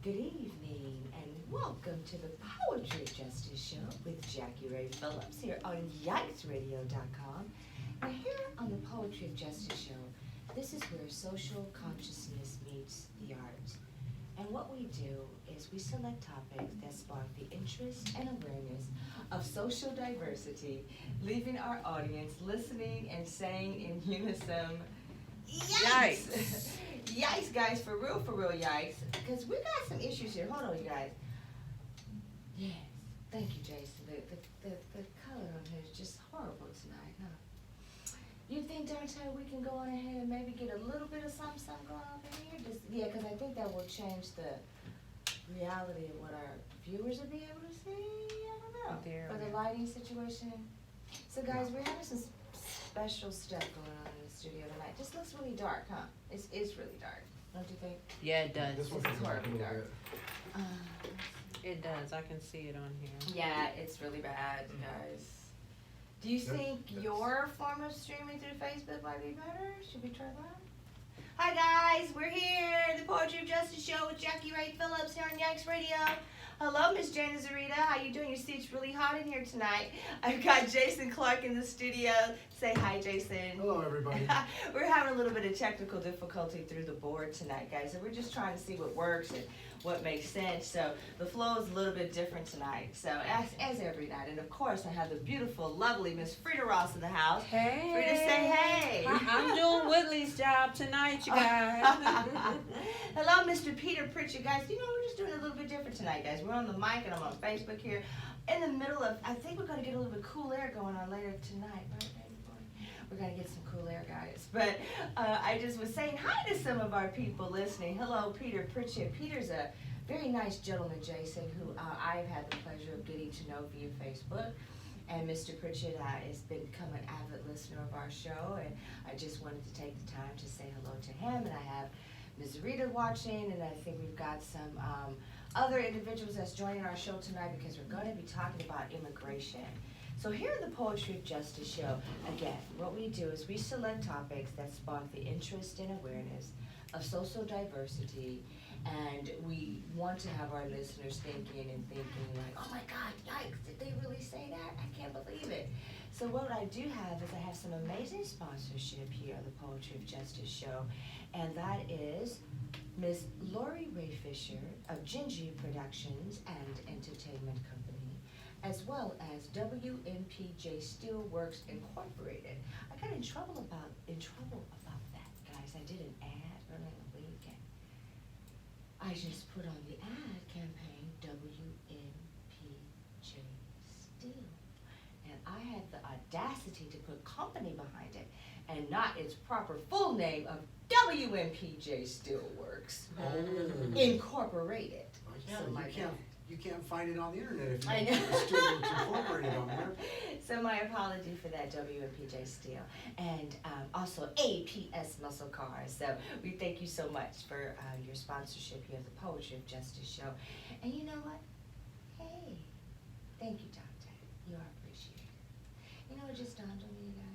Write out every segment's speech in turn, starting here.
Good evening and welcome to the Poetry of Justice Show with Jackie Ray Phillips here on YikesRadio.com. Now here on the Poetry of Justice Show, this is where social consciousness meets the art. And what we do is we select topics that spark the interest and awareness of social diversity, leaving our audience listening and saying in unison, yikes! Yikes, guys, for real, yikes. Because we got some issues here. Hold on, you guys. Yes, thank you, Jason. The color on here is just horrible tonight, huh? You think, Dante, we can go on ahead and maybe get a little bit of something going on in here? Just, yeah, because I think that will change the reality of what our viewers will be able to see. I don't know. For the lighting situation. So, guys, we're having some special stuff going on in the studio tonight. Just looks really dark, huh? It's really dark, don't you think? Yeah, it does. This one It's horribly dark. It does. I can see it on here. Yeah, it's really bad, guys. Do you think your form of streaming through Facebook might be better? Should we try that? Hi guys, we're here, the Poetry of Justice Show with Jackie Ray Phillips here on Yikes Radio. Hello, Miss Jana Zarita. How you doing? You see it's really hot in here tonight. I've got Jason Clark in the studio. Say hi, Jason. Hello, everybody. We're having a little bit of technical difficulty through the board tonight, guys. So we're just trying to see what works and what makes sense. So the flow is a little bit different tonight. So as every night. And of course, I have the beautiful, lovely Miss Frida Ross in the house. Hey. Frida, say hey. I'm doing Whitley's job tonight, you guys. Hello, Mr. Peter Pritchard, guys. You know, we're just doing a little bit different tonight, guys. We're on the mic and I'm on Facebook here. In the middle of, I think we're going to get a little bit cool air going on later tonight, right? We're going to get some cool air, guys. But I just was saying hi to some of our people listening. Hello, Peter Pritchett. Peter's a very nice gentleman, Jason, who I've had the pleasure of getting to know via Facebook. And Mr. Pritchett has become an avid listener of our show. And I just wanted to take the time to say hello to him. And I have Ms. Rita watching. And I think we've got some other individuals that's joining our show tonight because we're going to be talking about immigration. So here in the Poetry of Justice Show, again, what we do is we select topics that spark the interest and awareness of social diversity, and we want to have our listeners thinking like, oh my God, yikes, did they really say that? I can't believe it. So what I do have is I have some amazing sponsorship here on the Poetry of Justice Show, and that is Miss Lori Ray Fisher of Gingy Productions and Entertainment Company, as well as WMPJ Steelworks Incorporated. I got in trouble about that, guys. I did an ad earlier in the week, and I just put on the ad campaign WMPJ Steel, and I had the audacity to put company behind it, and not its proper full name of WMPJ Steelworks Incorporated. Yeah, So you can't find it on the internet if you I don't know. put Steelworks Incorporated on there. So my apology for that, WMPJ Steel, and also APS Muscle Cars. So we thank you so much for your sponsorship here at the Poetry of Justice Show. And you know what? Hey, thank you, Dante. You are appreciated. You know, it just dawned on me, you guys.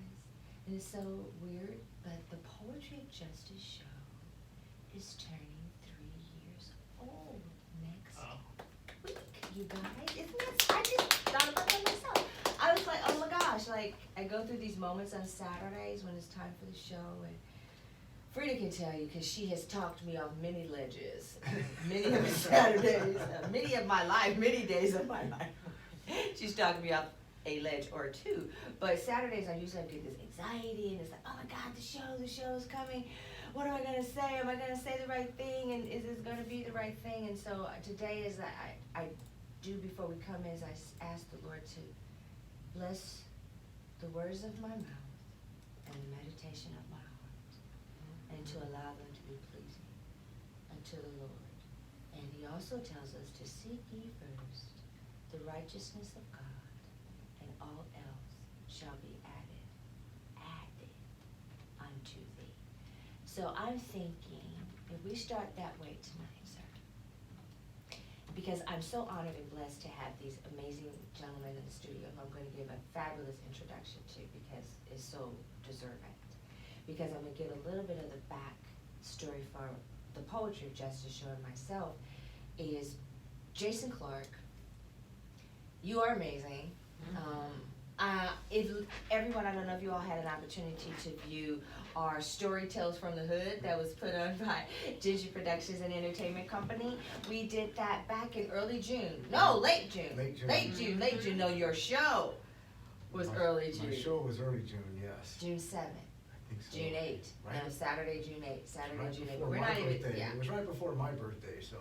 And it's so weird, but the Poetry of Justice Show is turning 3 years old next week, you guys. Isn't that, I just thought about that myself. I was like, oh my gosh, like, I go through these moments on Saturdays when it's time for the show, and Frida can tell you, because she has talked me off many ledges, many of the Saturdays, many of my life, many days of my life. She's talking me off a ledge or two, but Saturdays I usually get this anxiety, and it's like, oh my God, the show is coming. What am I going to say? Am I going to say the right thing? And is this going to be the right thing? And so today is that I do before we come in is I ask the Lord to bless the words of my mouth and the meditation of my heart, and to allow them to be pleasing unto the Lord. And he also tells us to seek ye first the righteousness of God, and all else shall be added unto thee. So I'm thinking, if we start that way tonight, sir, because I'm so honored and blessed to have these amazing gentlemen in the studio who I'm going to give a fabulous introduction to because it's so deserving. Because I'm going to get a little bit of the back story for the Poetry of Justice Show and myself, is Jason Clark. You are amazing. If everyone, I don't know if you all had an opportunity to view our Story Tales from the Hood that was put on by Ginger Productions and Entertainment Company. We did that back in early June. No, late June. Late June. No, your show was early June. My show was early June, yes. June 7th, I think so. June 8th, Right. no, Saturday, June 8th, Saturday, Right June 8th. before We're my not even, birthday. yeah. It was right before my birthday, so.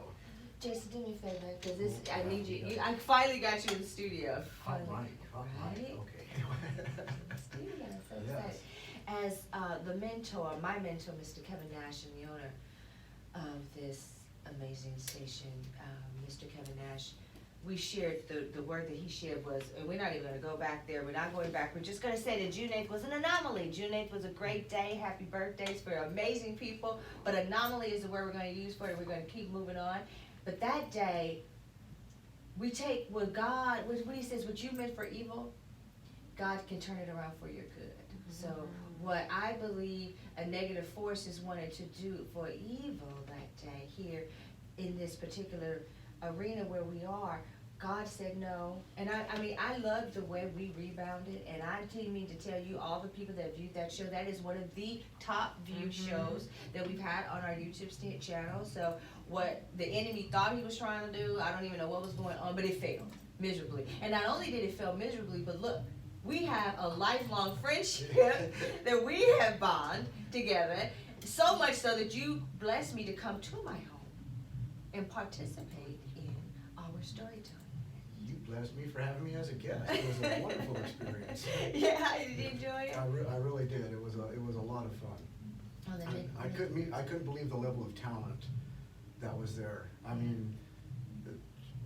Jason, do me a favor, cause this, Oh, I yeah, need you, yeah. I finally got you in the studio. Hot Finally. mic, Right? okay. Studio, so Yes. excited. As the mentor, my mentor, Mr. Kevin Nash, and the owner of this amazing station, Mr. Kevin Nash, we shared, the word that he shared was, and we're not even gonna go back there, we're not going back, we're just gonna say that June 8th was an anomaly. June 8th was a great day, happy birthdays for amazing people, but anomaly is the word we're gonna use for it, we're gonna keep moving on. But that day, we take what God, what he says, what you meant for evil, God can turn it around for your good. So what I believe a negative forces wanted to do for evil that day here in this particular arena where we are, God said no. And I mean, I love the way we rebounded, and I didn't mean to tell you, all the people that viewed that show, that is one of the top viewed shows that we've had on our YouTube channel. So what the enemy thought he was trying to do, I don't even know what was going on, but it failed miserably. And not only did it fail miserably, but look, we have a lifelong friendship that we have bond together, so much so that you blessed me to come to my home and participate in our storytelling. You blessed me for having me as a guest. It was a wonderful experience. Yeah, did you enjoy it? I really did. It was a lot of fun. Oh, they did. I couldn't believe the level of talent that was there. I mean,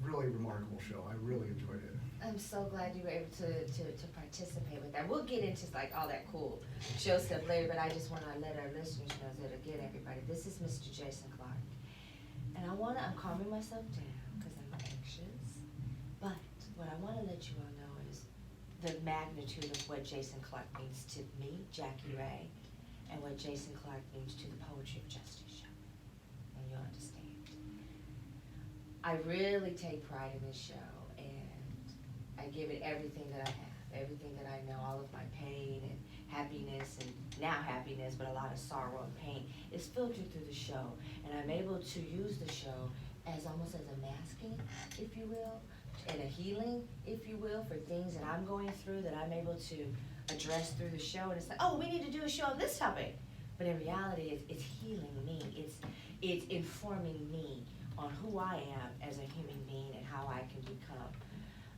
really remarkable show. I really enjoyed it. I'm so glad you were able to participate with that. We'll get into like all that cool show stuff later, but I just want to let our listeners know that again, everybody, this is Mr. Jason Clark. And I'm calming myself down because I'm anxious. But what I want to let you all know is the magnitude of what Jason Clark means to me, Jackie Ray, and what Jason Clark means to the Poetry of Justice show. And you'll understand. I really take pride in this show, and I give it everything that I have, everything that I know, all of my pain and happiness, and now happiness, but a lot of sorrow and pain is filtered through the show. And I'm able to use the show as almost as a masking, if you will, and a healing, if you will, for things that I'm going through that I'm able to address through the show. And it's like, oh, we need to do a show on this topic. But in reality, it's healing me. It's informing me on who I am as a human being and how I can become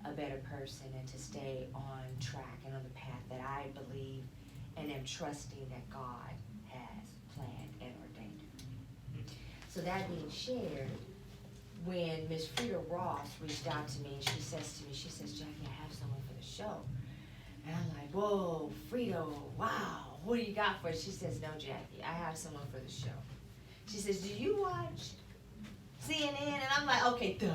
a better person and to stay on track and on the path that I believe and am trusting that God has planned and ordained for me. So that being shared, when Miss Frida Ross reached out to me and she says, Jackie, I have someone for the show. And I'm like, whoa, Frida, wow, who do you got for it? She says, no, Jackie, I have someone for the show. She says, do you watch CNN? And I'm like, okay, duh.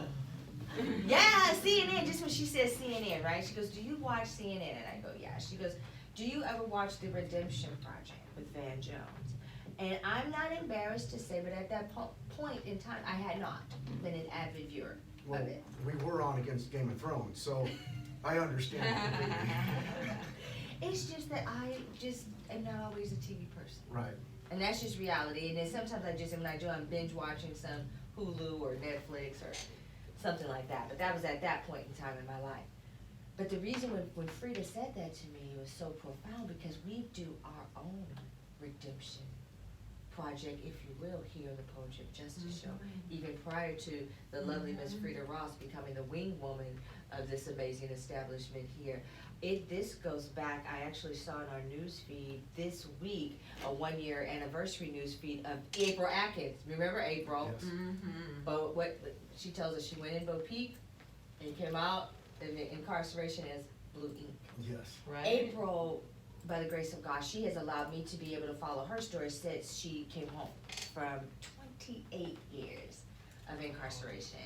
Yeah, CNN, just when she says CNN, right? She goes, do you watch CNN? And I go, yeah. She goes, do you ever watch The Redemption Project with Van Jones? And I'm not embarrassed to say, but at that point in time, I had not been an avid viewer Well, of it. we were on against Game of Thrones, so I understand completely. It's just that I just am not always a TV person. Right. And that's just reality. And then sometimes I'm binge watching some Hulu or Netflix or something like that. But that was at that point in time in my life. But the reason when Frida said that to me, it was so profound because we do our own redemption project, if you will, here on the Poetry of Justice show. Even prior to the lovely Miss Frida Ross becoming the wing woman of this amazing establishment here. This goes back, I actually saw in our news feed this week, a 1-year anniversary news feed of April Atkins. Remember April? Yes. But what she tells us, she went in Bo Peep and came out in the incarceration as blue ink. Yes. Right? April, by the grace of God, she has allowed me to be able to follow her story since she came home from 28 years of incarceration.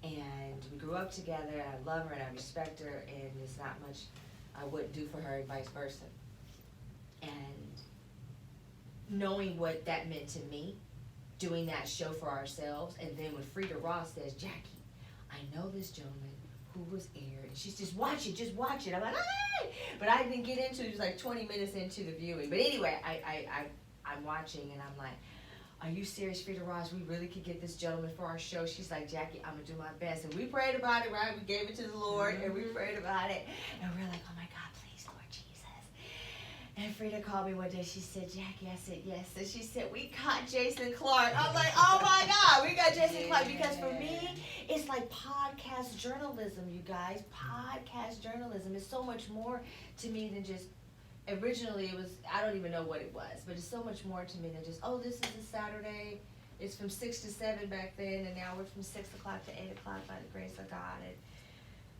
And we grew up together, and I love her and I respect her, and there's not much I wouldn't do for her and vice versa. And knowing what that meant to me doing that show for ourselves, and then when Frida Ross says, Jackie, I know this gentleman who was aired, and she's just watch it. I'm like, hey! But I didn't get into it, it was like 20 minutes into the viewing. But anyway, I'm watching, and I'm like, are you serious, Frida Ross? We really could get this gentleman for our show. She's like, Jackie, I'm gonna do my best. And we prayed about it, right? We gave it to the Lord, and we prayed about it. And we're like, oh my God, please, Lord Jesus. And Frida called me one day. She said, Jackie, I said, yes. And she said, we caught Jason Clark. I'm like, oh my God, we got Jason Clark. Because for me, it's like podcast journalism, you guys. Podcast journalism is so much more to me than just, originally it was, I don't even know what it was, but it's so much more to me than just, oh, this is a Saturday. It's from 6 to 7 back then, and now we're from 6 o'clock to 8 o'clock by the grace of God. And,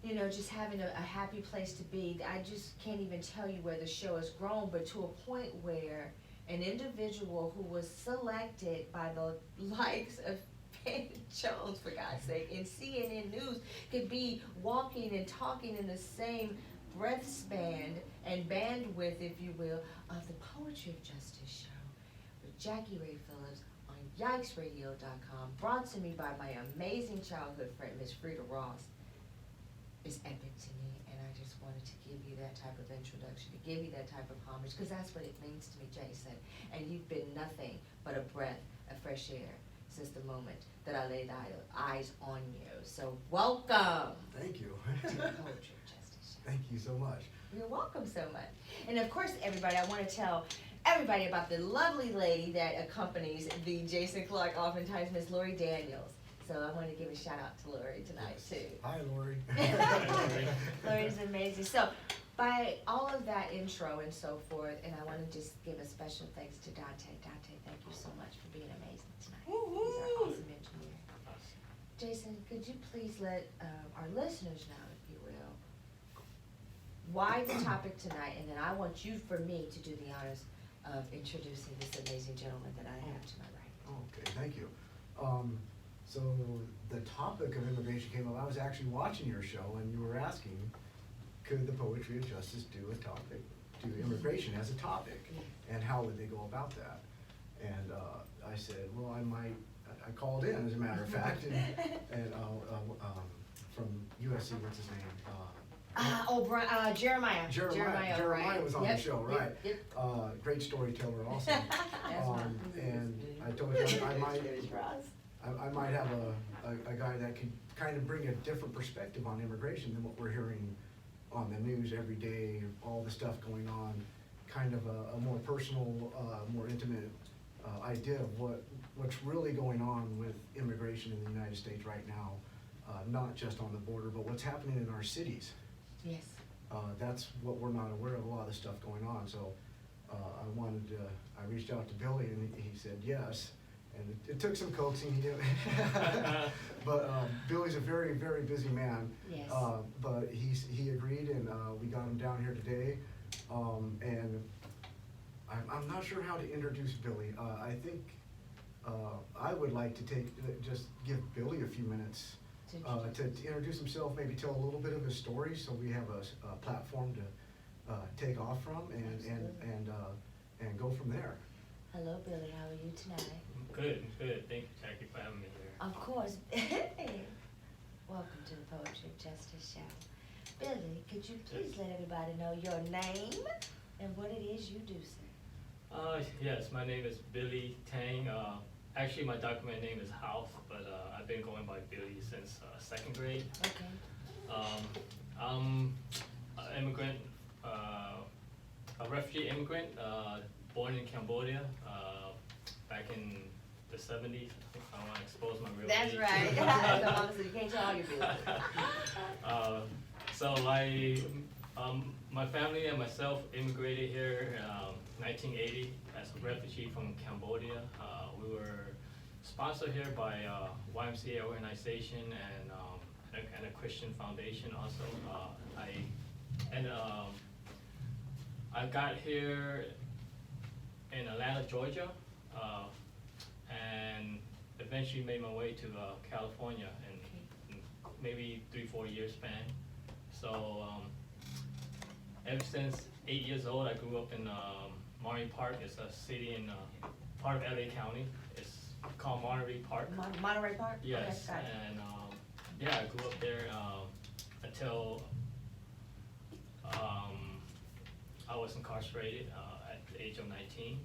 you know, just having a happy place to be. I just can't even tell you where the show has grown, but to a point where an individual who was selected by the likes of Van Jones, for God's sake, in CNN News, could be walking and talking in the same breath span and bandwidth, if you will, of the Poetry of Justice show with Jackie Ray Phillips on YikesRadio.com, brought to me by my amazing childhood friend, Miss Frida Ross, is epic to me, and I just wanted to give you that type of introduction, to give you that type of homage, because that's what it means to me, Jason. And you've been nothing but a breath of fresh air since the moment that I laid eyes on you. So welcome Thank you. to the Poetry of Justice show. Thank you so much. You're welcome so much. And of course, everybody, I want to tell everybody about the lovely lady that accompanies the Jason Clark, oftentimes Miss Lori Daniels. So I want to give a shout out to Lori tonight Yes. too. Hi, Lori. Lori's amazing. So by all of that intro and so forth, and I want to just give a special thanks to Dante. Dante, thank you so much for being amazing tonight. He's our awesome engineer. Jason, could you please let our listeners know, if you will, why the topic tonight, and then I want you, for me, to do the honors of introducing this amazing gentleman that I have to my right. Okay, thank you. So the topic of immigration came up. I was actually watching your show, and you were asking, could the Poetry of Justice do immigration as a topic, and how would they go about that? And I said, well, I called in, as a matter of fact, and from USC, what's his name? Jeremiah. Jeremiah was on the show, right? Yep. Great storyteller also. And I told you I might have a guy that could kind of bring a different perspective on immigration than what we're hearing on the news every day, all the stuff going on, kind of a more personal, more intimate idea of what's really going on with immigration in the United States right now, not just on the border, but what's happening in our cities. Yes. That's what we're not aware of, a lot of the stuff going on. So I reached out to Billy, and he said yes. And it took some coaxing, but Billy's a very, very busy man. Yes. But he agreed, and we got him down here today. And I'm not sure how to introduce Billy. I think I would like to just give Billy a few minutes to introduce himself, maybe tell a little bit of his story, so we have a platform to take off from, and go from there. Hello, Billy. How are you tonight? Good. Thank you, Jackie, for having me here. Of course. Welcome to the Poetry of Justice show. Billy, could you please let everybody know your name and what it is you do, sir? Yes, my name is Billy Tang. Actually, my document name is House, but I've been going by Billy since second grade. Okay. I'm an immigrant, a refugee immigrant, born in Cambodia back in the 70s. I don't want to expose my real That's age. right. So obviously you can't tell all your business. So my family and myself immigrated here 1980 as a refugee from Cambodia. We were sponsored here by YMCA organization and a Christian foundation also. I got here in Atlanta, Georgia, and eventually made my way to California in maybe 3-4 years span. So ever since 8 years old, I grew up in Marine Park. It's a city in part of LA County. It's called Monterey Park. Monterey Park? Yes, Okay, got it. and, yeah, I grew up there, until, I was incarcerated, at the age of 19.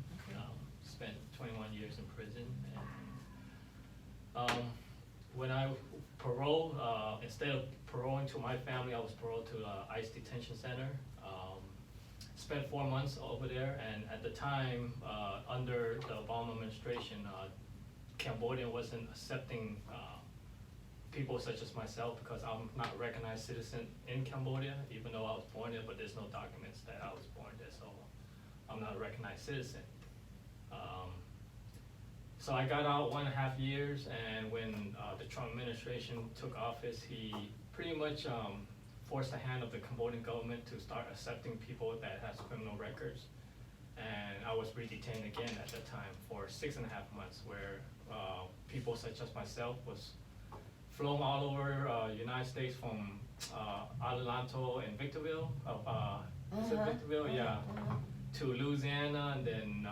Spent 21 years in prison, and, when I paroled, instead of paroling to my family, I was paroled to, ICE Detention Center. Spent 4 months over there, and at the time, under the Obama administration, Cambodia wasn't accepting, people such as myself, because I'm not a recognized citizen in Cambodia, even though I was born there, but there's no documents that I was born there, so I'm not a recognized citizen. So I got out 1.5 years, and when the Trump administration took office, he pretty much forced the hand of the Cambodian government to start accepting people that has criminal records. And I was re-detained again at that time for 6.5 months, where people such as myself was flown all over United States from Adelanto and Victorville, is it Victorville? Yeah, to Louisiana, and then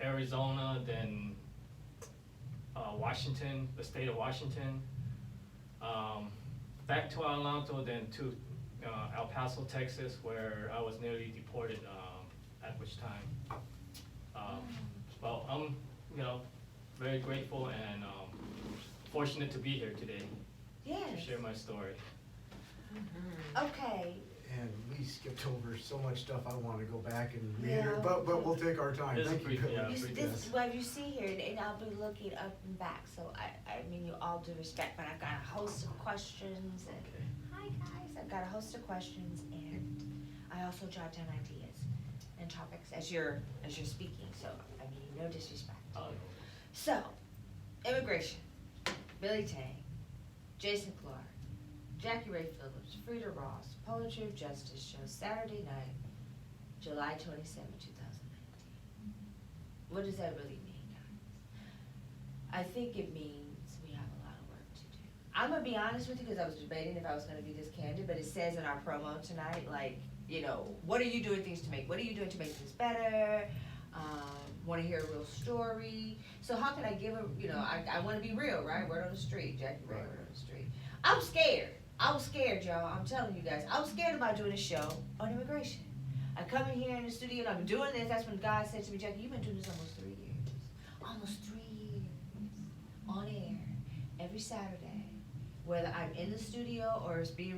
Arizona, then Washington, the state of Washington, back to Adelanto, then to El Paso, Texas, where I was nearly deported, at which time. Well, I'm, very grateful and fortunate to be here today to Yes, share my story. okay, And we skipped over so much stuff, I wanna go back and read Yeah. it, but we'll take our time. This is Thank you, brief, yeah. Billy. well, you see here, and I'll be looking up and back, so I mean, you all due respect, but I've got a host of questions, and, Okay. hi guys, I've got a host of questions, and I also jot down ideas and topics as you're speaking, so, I mean, no disrespect. So, immigration, Billy Tang, Jason Clark, Jackie Ray Phillips, Frida Ross, Poetry of Justice show, Saturday night, July 27, 2019. What does that really mean, guys? I think it means we have a lot of work to do. I'm gonna be honest with you, because I was debating if I was gonna be this candid, but it says in our promo tonight, like, what are you doing things to make, what are you doing to make things better? Wanna hear a real story. So how can I give I wanna be real, right? Word on the street, Jackie Ray, Right. word on the street. I'm scared. I was scared, y'all. I'm telling you guys. I was scared about doing a show on immigration. I come in here in the studio and I'm doing this. That's when God said to me, Jackie, you've been doing this almost 3 years. Almost 3 years. On air. Every Saturday. Whether I'm in the studio or it's being,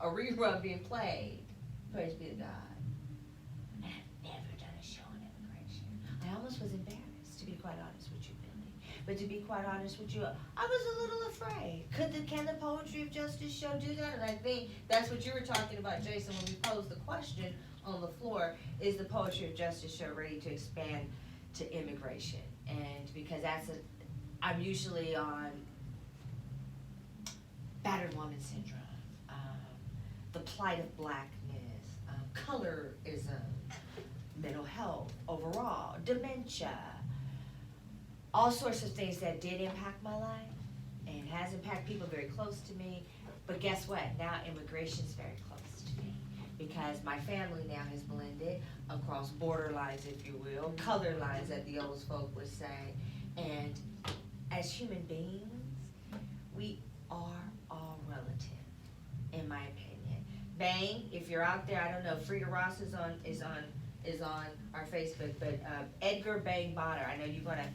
a rerun being played. Praise be to God. And I've never done a show on immigration. I almost was embarrassed, to be quite honest with you, Billy. But to be quite honest with you, I was a little afraid. Can the Poetry of Justice show do that? And I think that's what you were talking about, Jason, when we posed the question on the floor. Is the Poetry of Justice show ready to expand to immigration? And because I'm usually on battered woman syndrome, the plight of blackness, colorism, mental health overall, dementia, all sorts of things that did impact my life and has impacted people very close to me. But guess what? Now immigration's very close to me because my family now has blended across border lines, if you will, color lines that the old folk would say. And as human beings, we are all relative, in my opinion. Bang, if you're out there, I don't know, Frida Ross is on our Facebook, but Edgar Bang Bonner, I know you're gonna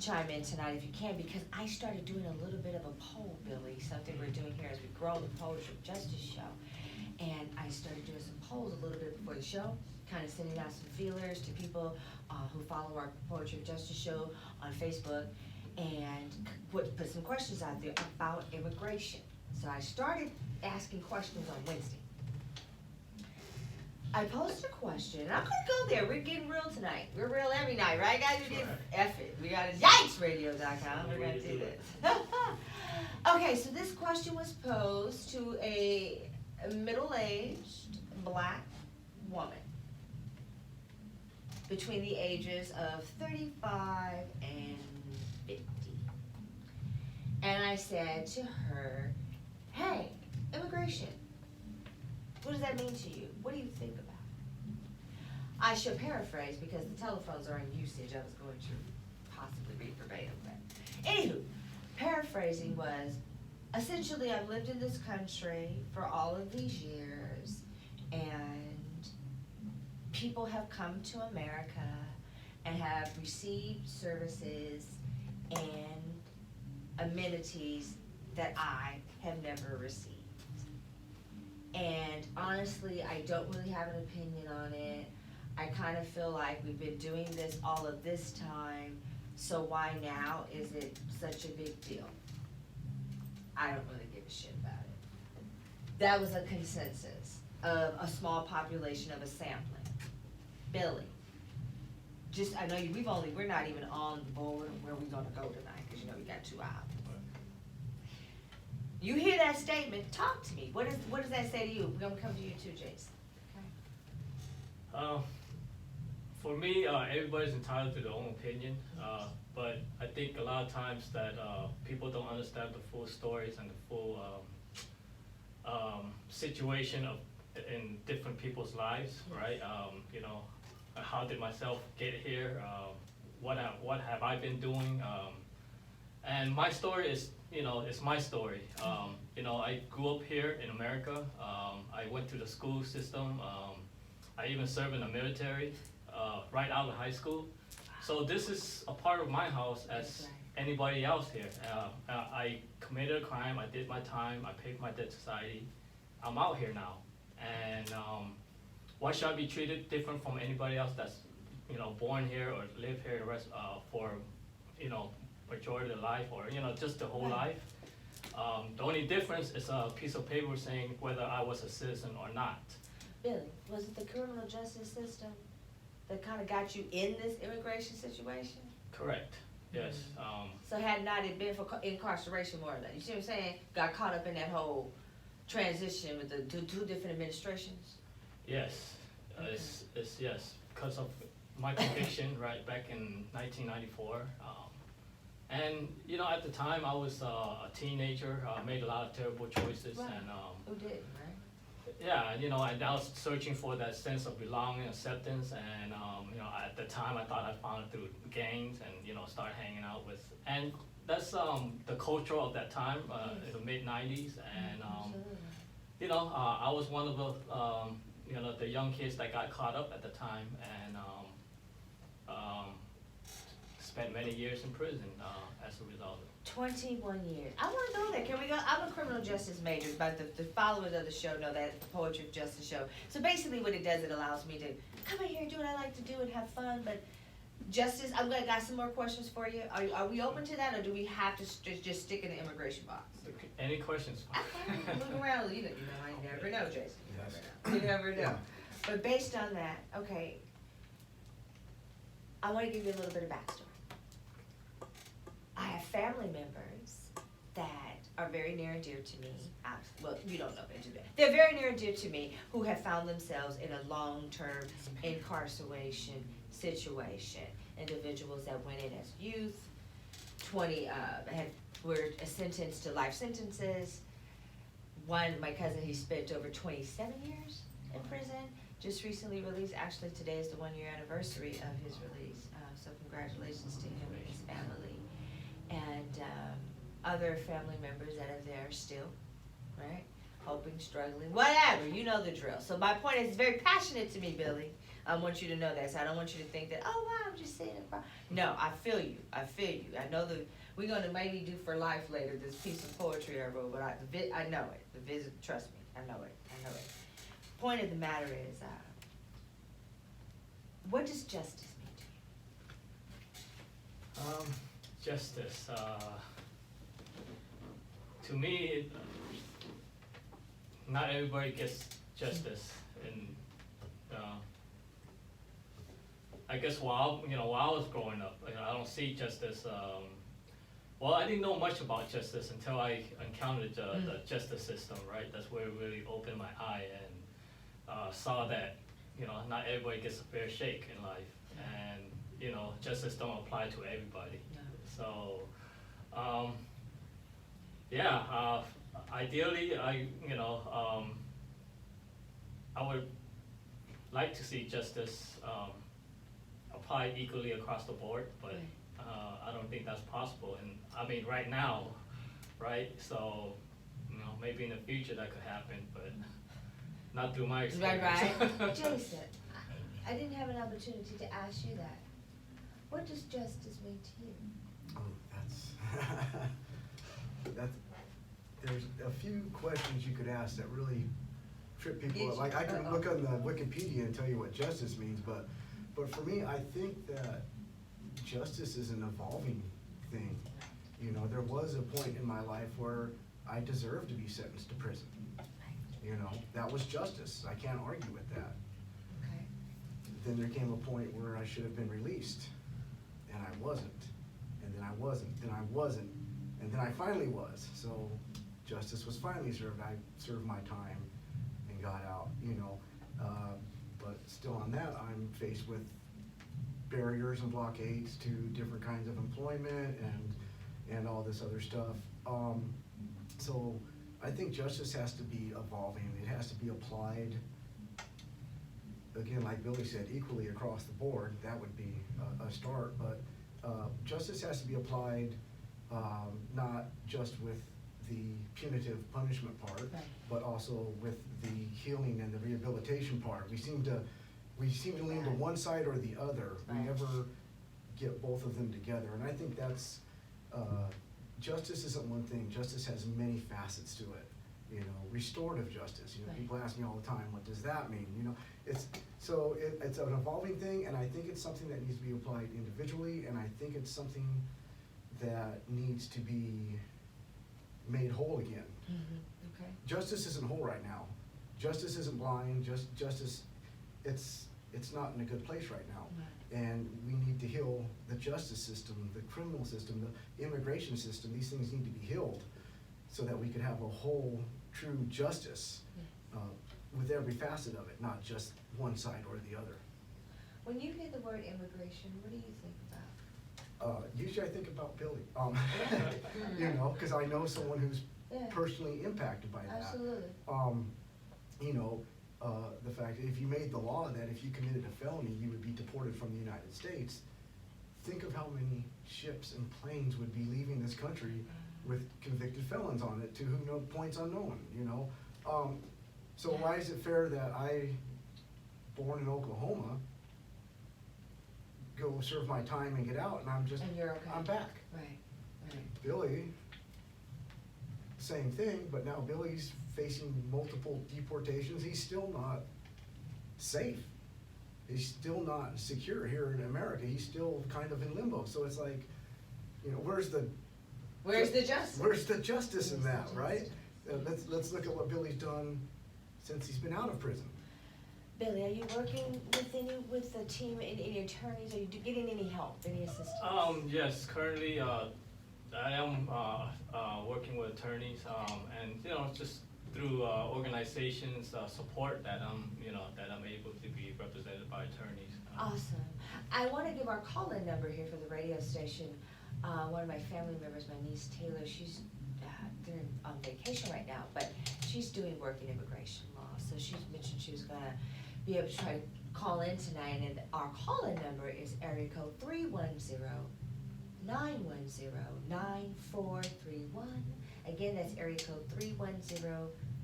chime in tonight if you can, because I started doing a little bit of a poll, Billy, something we're doing here as we grow the Poetry of Justice show. And I started doing some polls a little bit before the show, kind of sending out some feelers to people who follow our Poetry of Justice show on Facebook, and put some questions out there about immigration. So I started asking questions on Wednesday. I posted a question, and I'm gonna go there. We're getting real tonight. We're real every night, right, guys? We did F it. We got a yikesradio.com. We're gonna do this. Okay, so this question was posed to a middle-aged black woman between the ages of 35 and 50. And I said to her, hey, immigration, what does that mean to you? What do you think about it? I should paraphrase because the telephones are in usage. I was going to possibly read verbatim, but anywho, paraphrasing was, essentially, I've lived in this country for all of these years, and people have come to America and have received services and amenities that I have never received. And honestly, I don't really have an opinion on it. I kind of feel like we've been doing this all of this time, so why now is it such a big deal? I don't really give a shit about it. That was a consensus of a small population of a sampling. Billy, just, I know we're not even on the board of where we're gonna go tonight, cause you know we got 2 hours. You hear that statement, talk to me. What does that say to you? We're gonna come to you too, Jason. For me, everybody's entitled to their own opinion, but I think a lot of times that people don't understand the full stories and the full situation in different people's lives, right? You know, how did myself get here? What have I been doing? And my story is, you know, it's my story. You know, I grew up here in America. I went to the school system. I even served in the military right out of high school. So this is a part of my house as anybody else here. I committed a crime. I did my time. I paid my debt to society. I'm out here now, and why should I be treated different from anybody else that's, you know, born here or live here the rest for, you know, majority of life, or, you know, just the whole life. The only difference is a piece of paper saying whether I was a citizen or not. Billy, was it the criminal justice system that kind of got you in this immigration situation? Correct. Yes. So had not it been for incarceration, more of that, you see what I'm saying? Got caught up in that whole transition with the two different administrations? Yes. It's yes, because of my conviction right back in 1994. And you know, at the time I was a teenager. Made a lot of terrible choices, Right. and Who didn't, right? yeah, you know, and I was searching for that sense of belonging, acceptance, and you know, at the time I thought I found it through gangs, and you know, started hanging out with, and that's the culture of that time, in the mid '90s, and Absolutely. you know, I was one of the you know, the young kids that got caught up at the time, and spent many years in prison as a result. 21 years. I want to know that. Can we go? I'm a criminal justice major, but the followers of the show know that, the Poetry of Justice show. So basically what it does, it allows me to come in here and do what I like to do and have fun, but justice, I'm gonna got some more questions for you. Are we open to that, or do we have to just stick in the immigration box? Any questions? Look around, you know, I never know, Jason. Yes. You never know. Yeah. But based on that, okay, I wanna give you a little bit of backstory. I have family members that are very near and dear to me. Well, you don't know they do that. They're very near and dear to me, who have found themselves in a long-term incarceration situation. Individuals that went in as youth, were sentenced to life sentences. One, my cousin, he spent over 27 years in prison, just recently released. Actually, today is the 1-year anniversary of his release. So congratulations to him and his family. And other family members that are there still, right? Hoping, struggling, whatever, you know the drill. So my point is, it's very passionate to me, Billy. I want you to know that, so I don't want you to think that, oh wow, I'm just saying it. No, I feel you, I know we're gonna maybe do for life later, this piece of poetry I wrote, but I know it, the visit, trust me, I know it. Point of the matter is, what does justice mean to you? Justice. To me, not everybody gets justice, and I guess while I was growing up, I don't see justice. Well, I didn't know much about justice until I encountered the justice system. Right, that's where it really opened my eye and saw that not everybody gets a fair shake in life, and justice don't apply to everybody. So, ideally, I would like to see justice apply equally across the board, but I don't think that's possible, and, I mean, right now, right? So, maybe in the future that could happen, but not through my experience. Right. Jason, I didn't have an opportunity to ask you that. What does justice mean to you? Oh, that's, there's a few questions you could ask that really trip people up. Like, I can look on the Wikipedia and tell you what justice means, but for me, I think that justice is an evolving thing. You know, there was a point in my life where I deserved to be sentenced to prison. You know, that was justice. I can't argue with that. Okay. Then there came a point where I should have been released, and I wasn't. And then I wasn't, then I wasn't, and then I finally was. So justice was finally served. I served my time and got out, you know. But still on that, I'm faced with barriers and blockades to different kinds of employment and all this other stuff. So I think justice has to be evolving. It has to be applied, again, like Billy said, equally across the board. That would be a start, but justice has to be applied not just with the punitive punishment part, Right. but also with the healing and the rehabilitation part. We seem to lean to one side or the other. We Right. never get both of them together, and I think that's, justice isn't one thing. Justice has many facets to it. You know, restorative justice, you know, Right. people ask me all the time, what does that mean? You know, it's an evolving thing, and I think it's something that needs to be applied individually, and I think it's something that needs to be made whole again. Okay. Justice isn't whole right now. Justice isn't blind, justice, it's not in a good place right now. Right. And we need to heal the justice system, the criminal system, the immigration system. These things need to be healed so that we could have a whole, true justice with every facet of it, not just one side or the other. When you hear the word immigration, what do you think about? Usually I think about Billy, you know, because I know someone who's Yeah. personally impacted by that. Absolutely. You know, the fact that if you made the law that if you committed a felony, you would be deported from the United States, think of how many ships and planes would be leaving this country with convicted felons on it to who know points unknown, you know? So why is it fair that I, born in Oklahoma, go serve my time and get out and I'm just, And you're okay. I'm back. Right, right. Billy, same thing, but now Billy's facing multiple deportations. He's still not safe. He's still not secure here in America. He's still kind of in limbo. So it's like, you know, where's the justice? Where's the justice in Where's that, the right? justice? Let's look at what Billy's done since he's been out of prison. Billy, are you working with the team, any attorneys? Are you getting any help, any assistance? Yes, currently, I am, working with attorneys, and, you know, just through, organizations, support that I'm able to be represented by attorneys. Awesome. I want to give our call-in number here for the radio station. One of my family members, my niece Taylor, she's they're on vacation right now, but she's doing work in immigration law. So she mentioned she was gonna be able to try to call in tonight, and our call-in number is area code 310-910-9431. Again, that's area code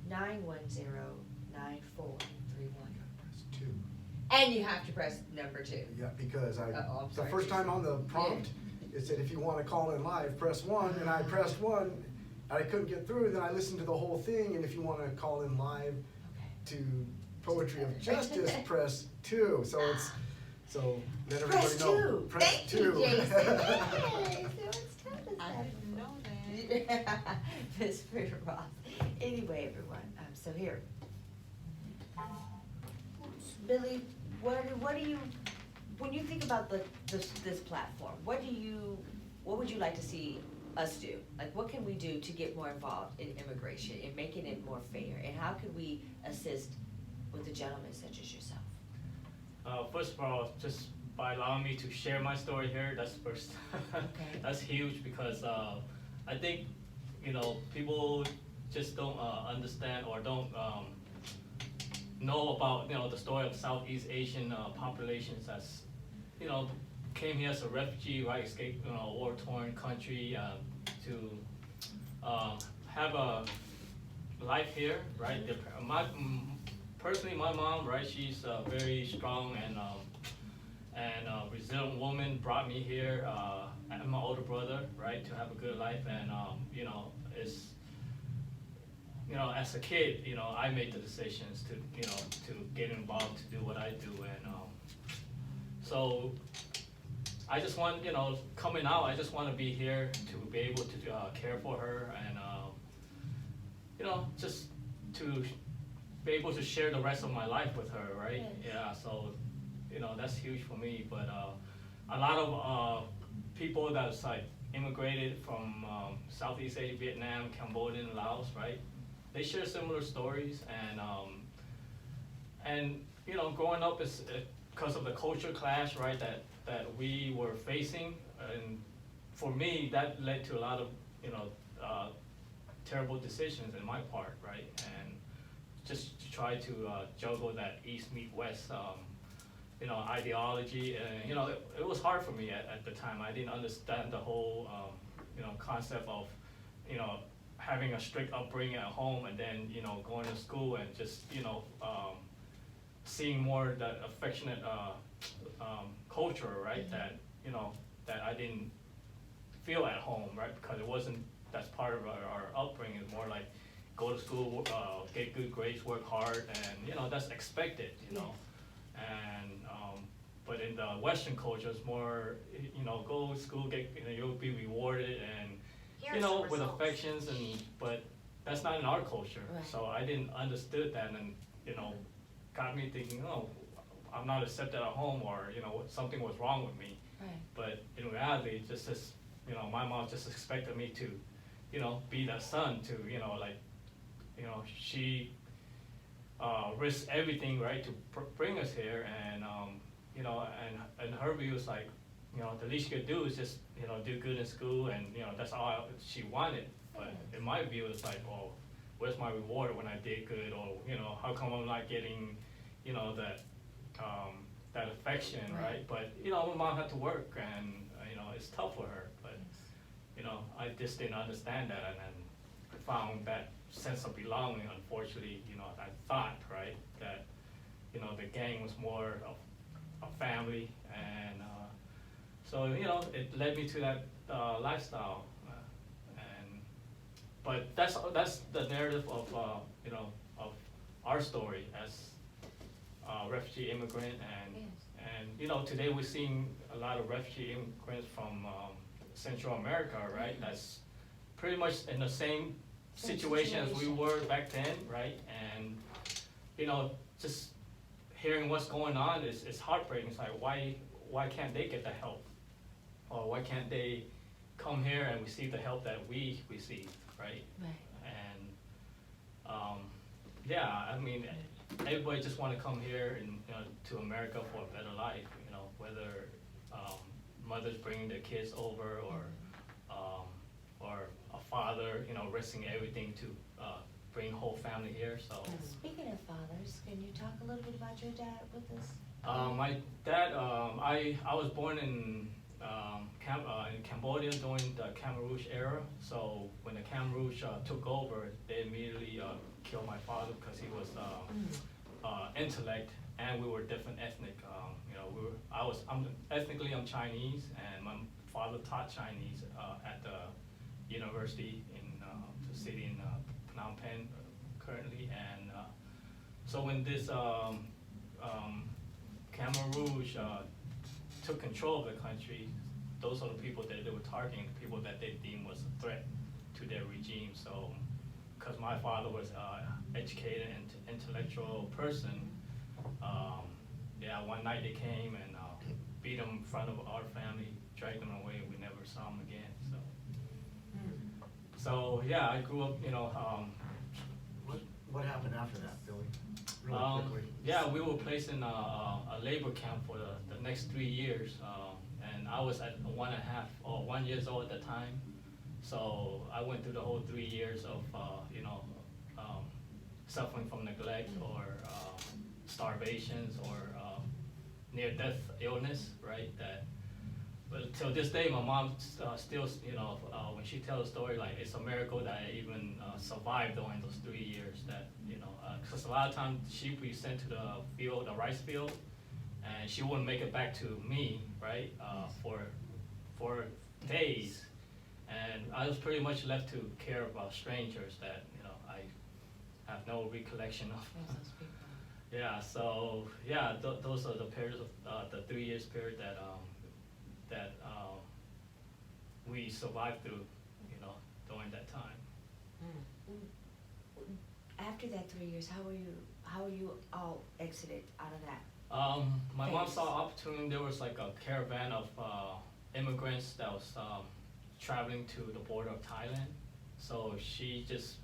310-910-9431. Press 2. And you have to press number 2. Yeah, because I'm the sorry, first time on the prompt, it said if you want to call in live, press 1, and I pressed 1, I couldn't get through, then I listened to the whole thing, and if you want to call in live Okay. to Poetry of Justice, press 2, so let everybody Press know. 2. Press Thank 2. you, Jason. Yay. So it's time to I start. didn't know that. Miss Fritter Ross. Anyway, everyone, so here. Billy, what do you, when you think about this platform, what would you like to see us do? Like, what can we do to get more involved in immigration and making it more fair? And how could we assist with a gentleman such as yourself? First of all, just by allowing me to share my story here, that's first. Okay. That's huge because I think, you know, people just don't understand or don't know about, you know, the story of Southeast Asian populations as, you know, came here as a refugee, right, escaped, you know, a war-torn country, to, have a life here, right? Personally, my mom, right, she's a very strong and resilient woman, brought me here, and my older brother, right, to have a good life, and, you know, it's, you know, as a kid, you know, I made the decisions to, you know, to get involved, to do what I do, and, so, I just want, you know, coming out, I just wanna be here to be able to, care for her, and, you know, just to be able to share the rest of my life with her, right? Yes. Yeah, so, you know, that's huge for me, but, a lot of, people that's like immigrated from, Southeast Asia, Vietnam, Cambodia, and Laos, right? They share similar stories, and, you know, growing up is, because of the culture clash, right, that we were facing, and for me, that led to a lot of, you know, terrible decisions in my part, right? And just to try to juggle that East meet West, you know, ideology, and, you know, it was hard for me at the time. I didn't understand the whole, you know, concept of, you know, having a strict upbringing at home, and then, you know, going to school and just, you know, seeing more that affectionate, culture, right? That, you know, that I didn't feel at home, right? Because it wasn't, that's part of our upbringing, it's more like go to school, get good grades, work hard, and, you know, that's expected, you know? And, but in the Western culture, it's more, you know, go to school, get, you know, you'll be rewarded, and, you know, with affections, and, but that's not in our culture. Right. So I didn't understood that, and, you know, got me thinking, oh, I'm not accepted at home, or, you know, something was wrong with me. Right. But in reality, just as, you know, my mom just expected me to, you know, be that son to, you know, like, you know, she, risked everything, right, to bring us here, and, you know, and her view is like, you know, the least you could do is just, you know, do good in school, and, you know, that's all she wanted. But in my view, it's like, well, where's my reward when I did good, or, you know, how come I'm not getting, you know, that affection, right? But, you know, my mom had to work, and, you know, it's tough for her, but, you know, I just didn't understand that, and then I found that sense of belonging, unfortunately, you know, I thought, right, that, you know, the gang was more of a family, and, so, you know, it led me to that, lifestyle, and, but that's the narrative of, you know, of our story as, refugee immigrant, and, Yes. and, you know, today we're seeing a lot of refugee immigrants from, Central America, right? That's pretty much in the same situation as we were back then, right? And, you know, just hearing what's going on is heartbreaking. It's like, why can't they get the help? Or why can't they come here and receive the help that we received, right? Right. And, yeah, I mean, everybody just wanna come here and, you know, to America for a better life, you know, whether, mothers bringing their kids over, or a father, you know, risking everything to, bring whole family here, so. Speaking of fathers, can you talk a little bit about your dad with us? My dad, I was born in, in Cambodia during the Khmer Rouge era. So when the Khmer Rouge took over, they immediately killed my father because he was intellect, and we were different ethnic. You know, ethnically I'm Chinese, and my father taught Chinese at the university in the city in Phnom Penh currently, and so when this Khmer Rouge took control of the country, those are the people that they were targeting, the people that they deemed was a threat to their regime. So, because my father was educated and intellectual person, yeah, one night they came and beat him in front of our family, dragged him away, and we never saw him again. So yeah, I grew up, you know. What happened after that, Billy? Really quickly. Yeah, we were placed in a labor camp for the next 3 years, and I was at 1 years old at the time. So I went through the whole 3 years of, you know, suffering from neglect or starvations or near-death illness, right? That but till this day, my mom still, you know, when she tells a story, like, it's a miracle that I even survived during those 3 years that, you know, because a lot of times sheep we sent to the field, the rice field, and she wouldn't make it back to me, right, for days. And I was pretty much left to care about strangers that, you know, I have no recollection of. Yeah, so, yeah, those are the periods of, the 3 years period that, we survived through, you know, during that time. After that 3 years, how were you all exited out of that? My mom Thanks. saw opportunity, there was like a caravan of, immigrants that was, traveling to the border of Thailand. So she just,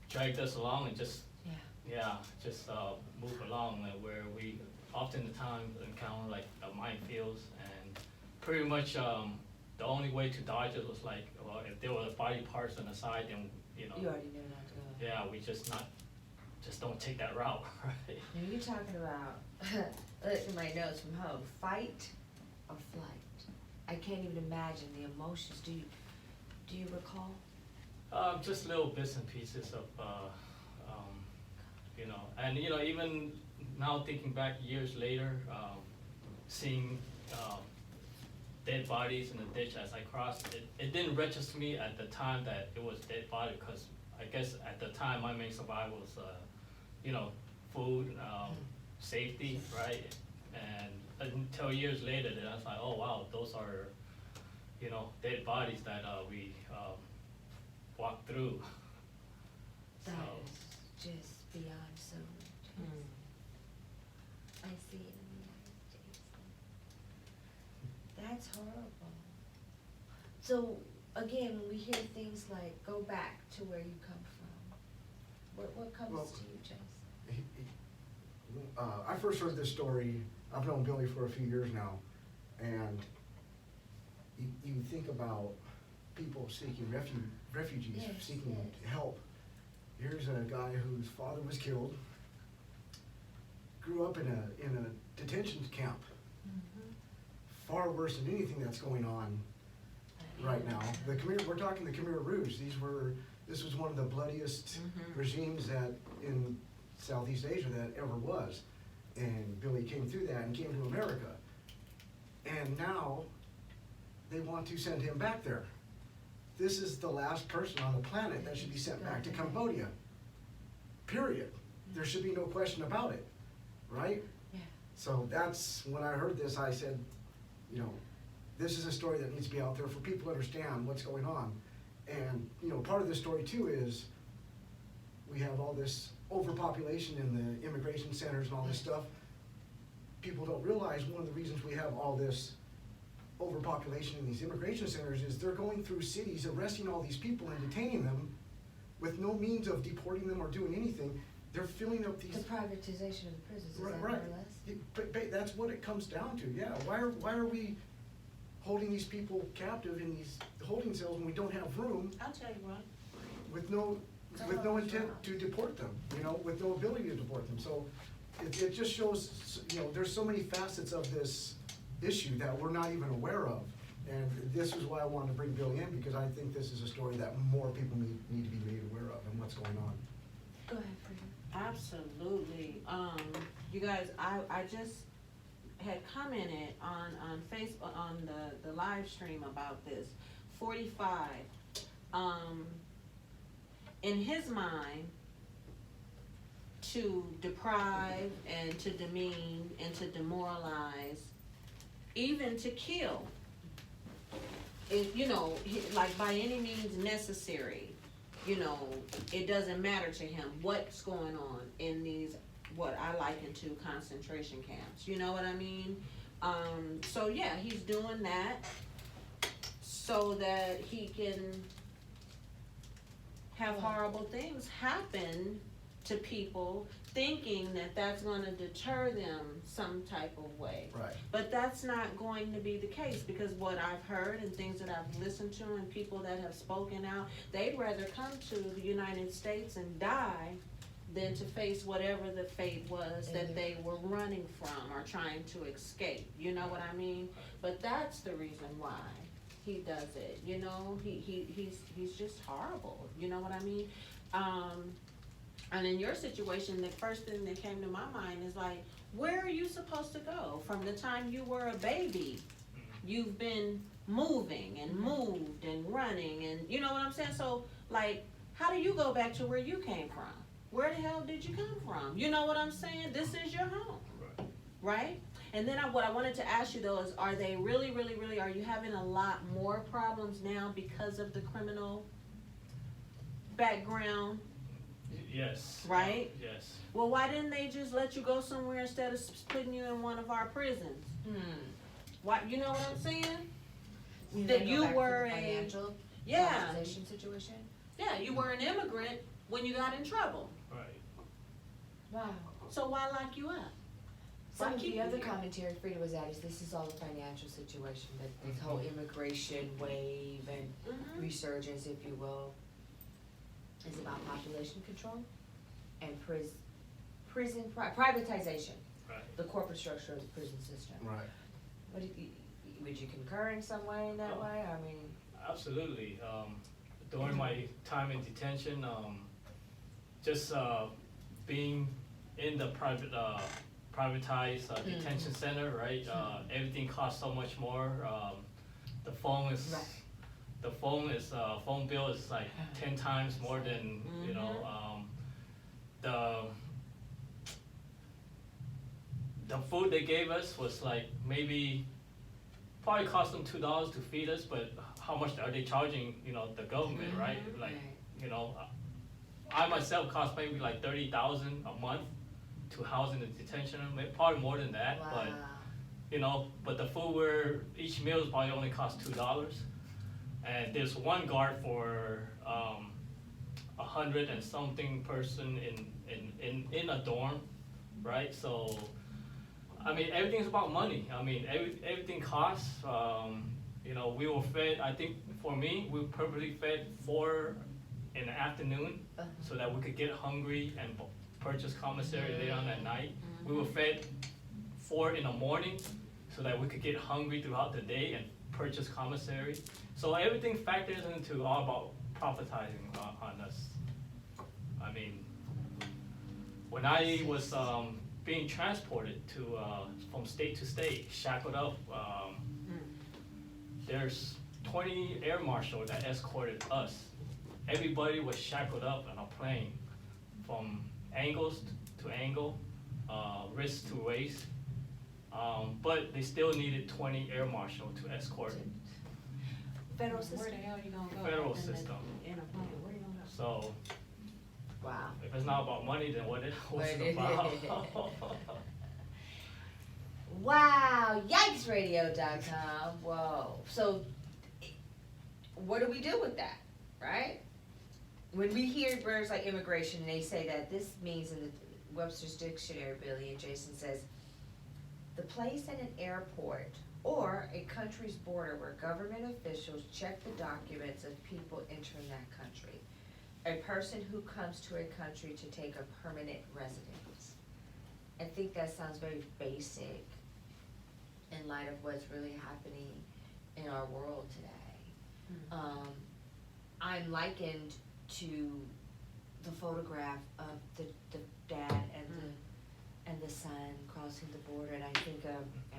dragged us along and just, move along, where we often the time encounter like minefields, and pretty much, the only way to dodge it was like, well, if there were body parts on the side, then, you know. You already knew not to go. Yeah, we just don't take that route, right? Now you're talking about, look at my notes from home, fight or flight. I can't even imagine the emotions. Do you recall? Just little bits and pieces of, you know, and you know, even now thinking back years later, seeing dead bodies in the ditch as I crossed, it didn't register me at the time that it was dead body, because I guess at the time my main survival was, you know, food, safety, right? And until years later, then I was like, oh wow, those are, you know, dead bodies that we walked through. That So- is just beyond so much. I see it in the United States. That's horrible. So, again, when we hear things like, go back to where you come from, what comes Well, to you, Jason? I first heard this story, I've known Billy for a few years now, and you think about people seeking refugees, Yes, seeking yes. help. Here's a guy whose father was killed, grew up in a detention camp, far worse than anything that's going on right now. We're talking the Khmer Rouge. This was one of the bloodiest regimes that in Southeast Asia that ever was. And Billy came through that and came to America. And now they want to send him back there. This is the last person on the planet that should be sent back to Cambodia. Period. There should be no question about it, right? Yeah. So that's, when I heard this, I said, you know, this is a story that needs to be out there for people to understand what's going on. And, you know, part of the story too is we have all this overpopulation in the immigration centers and all this stuff. People don't realize one of the reasons we have all this overpopulation in these immigration centers is they're going through cities, arresting all these people and detaining them with no means of deporting them or doing anything. They're filling up these. The privatization of the prisons, is Right, that more or right. less? But that's what it comes down to, yeah. Why are we holding these people captive in these holding cells when we don't have room I'll tell you what. with no intent to deport them, you know, with no ability to deport them? So it just shows, you know, there's so many facets of this issue that we're not even aware of. And this is why I wanted to bring Billy in, because I think this is a story that more people need to be made aware of and what's going on. Go ahead, Frida. Absolutely. You guys, I just had commented on Facebook, on the live stream about this. 45, in his mind, to deprive and to demean and to demoralize, even to kill, it, you know, like by any means necessary. You know, it doesn't matter to him what's going on in these, what I liken to concentration camps, you know what I mean? So yeah, he's doing that so that he can have horrible things happen to people, thinking that that's gonna deter them some type of way. Right. But that's not going to be the case, because what I've heard and things that I've listened to and people that have spoken out, they'd rather come to the United States and die than to face whatever the fate was that they were running from or trying to escape, you know what I mean? But that's the reason why he does it, you know, he's just horrible, you know what I mean? And in your situation, the first thing that came to my mind is like, where are you supposed to go? From the time you were a baby, you've been moving and moved and running and, you know what I'm saying? So, like, how do you go back to where you came from? Where the hell did you come from? You know what I'm saying? This is your home, right? And then what I wanted to ask you though is, are they really, are you having a lot more problems now because of the criminal background? Yes. Right? Yes. Well, why didn't they just let you go somewhere instead of putting you in one of our prisons? Why, you know what I'm saying? That you were a, financial yeah, compensation situation. yeah, you were an immigrant when you got in trouble. Right. Wow. So why lock you up? Some Why of keep the you other here? commentary Frida was at is this is all a financial situation, that this whole immigration wave and Mhm. resurgence, if you will, is about population control and privatization, Right. the corporate structure of the prison system. Right. Would you concur in some way in that Oh. way? I mean, Absolutely. During my time in detention, just being in the privatized detention center, right? Everything costs so much more. The phone is, Right. phone bill is like 10 times more than, you know, the food they gave us was like maybe probably cost them $2 to feed us, but how much are they charging, you know, the government, right? Like, Right. you know, I myself cost maybe like 30,000 a month to house in the detention, probably more than that, but, wow. you know, but the food each meal is probably only cost $2. And there's one guard for 100 and something person in a dorm, right? So, I mean, everything's about money. I mean, everything costs. You know, we were fed, I think for me, we were purposely fed 4 in the afternoon so that we could get hungry and purchase commissary later on at night. We were fed 4 in the morning so that we could get hungry throughout the day and purchase commissary. So everything factors into all about profitizing on us. I mean, when I was being transported to from state to state, shackled up, there's 20 air marshals that escorted us. Everybody was shackled up on a plane from angles to angle, wrist to waist. But they still needed 20 air marshals to escort Federal Where system. the hell you gonna go? federal in the- system. In a plane, where you gonna go? So Wow. if it's not about money, then what's it about? Wow, yikesradio.com. Whoa. So, what do we do with that, right? When we hear words like immigration, they say that this means in the Webster's Dictionary, Billy and Jason says, the place at an airport or a country's border where government officials check the documents of people entering that country. A person who comes to a country to take a permanent residence. I think that sounds very basic in light of what's really happening in our world today. I'm likened to the photograph of the dad and the son crossing the border, and I think I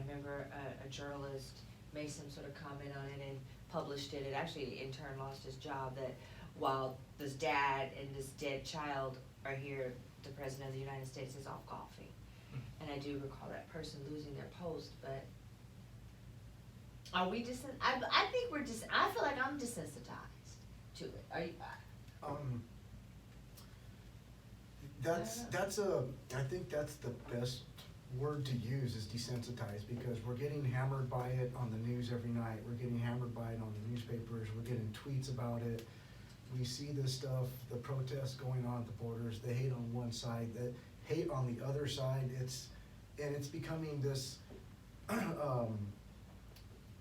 remember a journalist made some sort of comment on it and published it. It actually in turn lost his job, that while this dad and this dead child are here, the president of the United States is off golfing. And I do recall that person losing their post, but are we I think we're I feel like I'm desensitized to it. Are you? I think that's the best word to use, is desensitized, because we're getting hammered by it on the news every night. We're getting hammered by it on the newspapers. We're getting tweets about it. We see this stuff, the protests going on at the borders, the hate on one side, the hate on the other side. It's becoming this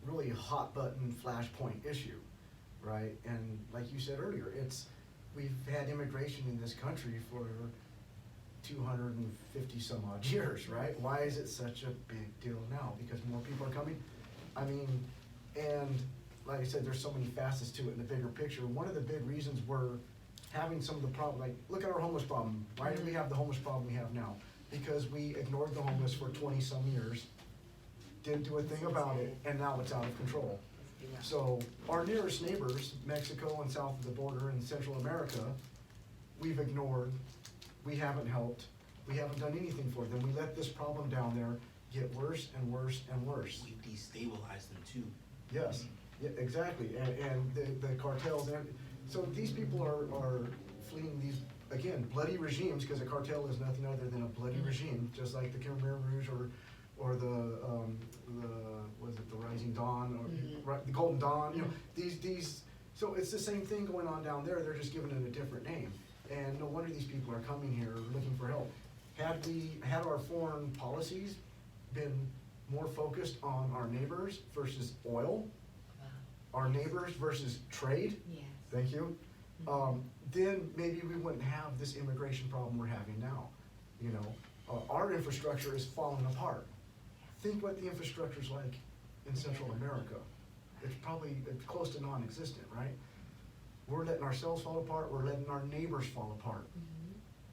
really hot button flashpoint issue, right? And like you said earlier, we've had immigration in this country for 250 some odd years, right? Why is it such a big deal now? Because more people are coming? I mean, and like I said, there's so many facets to it in the bigger picture. One of the big reasons we're having some of the problem, like, look at our homeless problem. Why do we have the homeless problem we have now? Because we ignored the homeless for 20-some years, didn't do a thing about it, and now it's out of control. So our nearest neighbors, Mexico and south of the border in Central America, we've ignored, we haven't helped, we haven't done anything for them. We let this problem down there get worse and worse and worse. We destabilize them too. Yes, yeah, exactly, and the cartels, and so these people are fleeing these, again, bloody regimes, because a cartel is nothing other than a bloody regime, just like the Khmer Rouge or the was it the Rising Dawn, or the Golden Dawn, you know, these, so it's the same thing going on down there, they're just giving it a different name. And no wonder these people are coming here looking for help. Had our foreign policies been more focused on our neighbors versus oil, our neighbors versus trade, Yes. thank you, then maybe we wouldn't have this immigration problem we're having now. You know, our infrastructure is falling apart. Think what the infrastructure's like in Central America. It's close to non-existent, right? We're letting ourselves fall apart, we're letting our neighbors fall apart.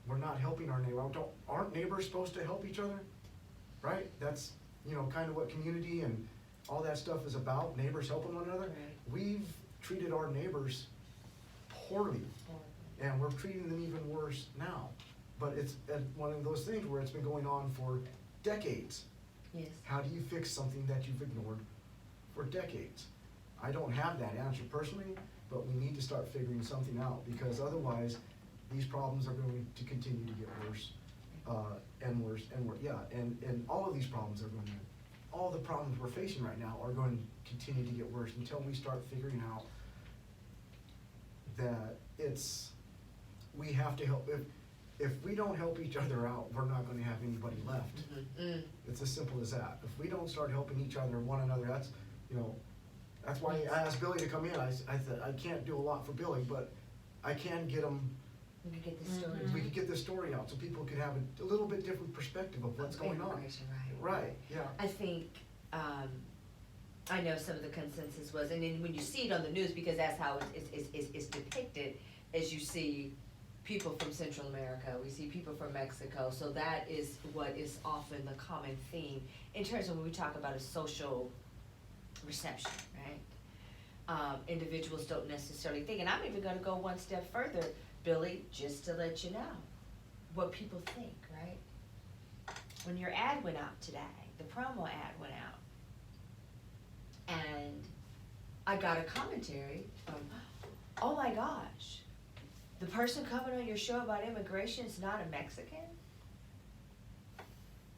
We're not helping our neighbor. Aren't neighbors supposed to help each other? Right? That's, you know, kind of what community and all that stuff is about, neighbors helping one another. Right. We've treated our neighbors poorly, and we're treating them even worse now. But it's one of those things where it's been going on for decades. Yes. How do you fix something that you've ignored for decades? I don't have that answer personally, but we need to start figuring something out, because otherwise, these problems are going to continue to get worse, and worse, and worse, yeah, and all of these problems are going to, all the problems we're facing right now are going to continue to get worse until we start figuring out that we have to help, if we don't help each other out, we're not gonna have anybody left. It's as simple as that. If we don't start helping each other, one another, that's, you know, that's why I asked Billy to come in. I said, I can't do a lot for Billy, but I can get him, We could get the story. we could get this story out so people could have a little bit different perspective of what's going on. Immigration, Right, yeah. I think, I know some of the consensus was, and then when you see it on the news, because that's how it's depicted, as you see people from Central America, we see people from Mexico, so that is what is often the common theme in terms of when we talk about a social reception, right? Individuals don't necessarily think, and I'm even gonna go one step further, Billy, just to let you know what people think, right? When your ad went out today, the promo ad went out, and I got a commentary from, oh my gosh, the person coming on your show about immigration is not a Mexican?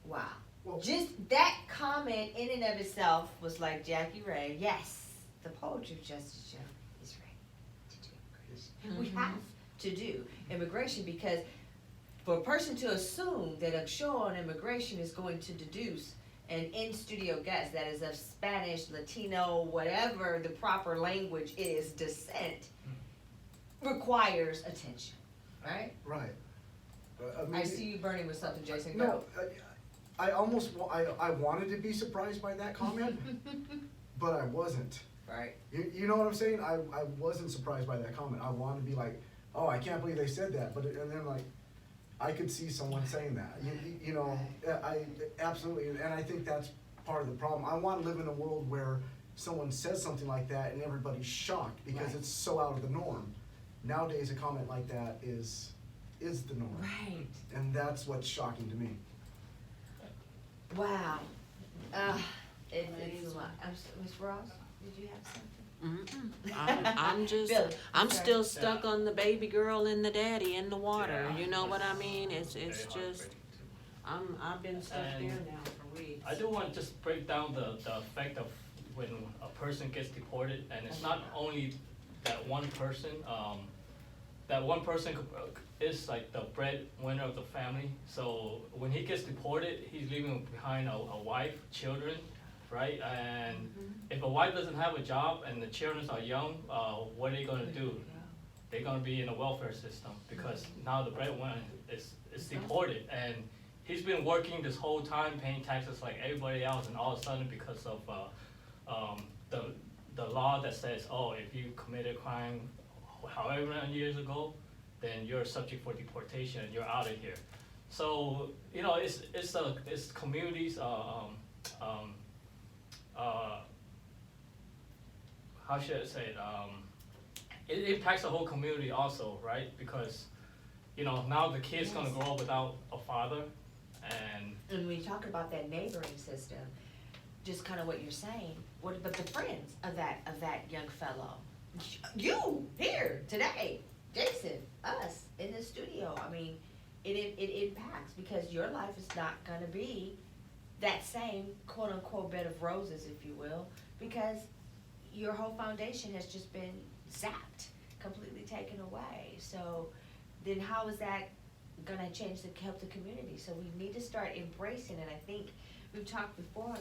Wow. Well- Just that comment in and of itself was like, Jackie Ray, yes, the Poetry of Justice Show is ready to do immigration. We have to do immigration, because for a person to assume that a show on immigration is going to deduce an in-studio guest that is of Spanish, Latino, whatever the proper language is, descent, requires attention, right? Right. I see you burning with something, Jason, No, go. I almost, I wanted to be surprised by that comment, but I wasn't. Right. You know what I'm saying? I wasn't surprised by that comment. I wanted to be like, oh, I can't believe they said that, but, and then like, I could see someone saying that, you know, I absolutely, and I think that's part of the problem. I wanna live in a world where someone says something like that and everybody's shocked, because Right. it's so out of the norm. Nowadays, a comment like that is the norm. Right. And that's what's shocking to me. Wow. It's a lot. Ms. Ross, did you have something? I'm just, Billy, I'm sorry. still stuck on the baby girl and the daddy in the water, Yeah. you know what I mean? It's Very just, heartbreaking, too. I've been stuck And there now for weeks. I do want to just break down the effect of when a person gets deported, and it's not only that one person, that one person is like the breadwinner of the family. So when he gets deported, he's leaving behind a wife, children, right? And if a wife doesn't have a job and the children are young, what are they gonna do? they're gonna be in a welfare system, because now the breadwinner is deported, and he's been working this whole time, paying taxes like everybody else, and all of a sudden, because of, the law that says, oh, if you committed a crime however many years ago, then you're subject for deportation, and you're out of here. So, you know, it's communities, how should I say it, it impacts the whole community also, right? Because, you know, now the kid's gonna Yes. grow up without a father, and And when you talk about that neighboring system, just kind of what you're saying, what about the friends of that young fellow? You, here, today, Jason, us, in the studio, I mean, it impacts, because your life is not gonna be that same quote-unquote bed of roses, if you will, because your whole foundation has just been zapped, completely taken away. So then how is that gonna help the community? So we need to start embracing it. I think we've talked before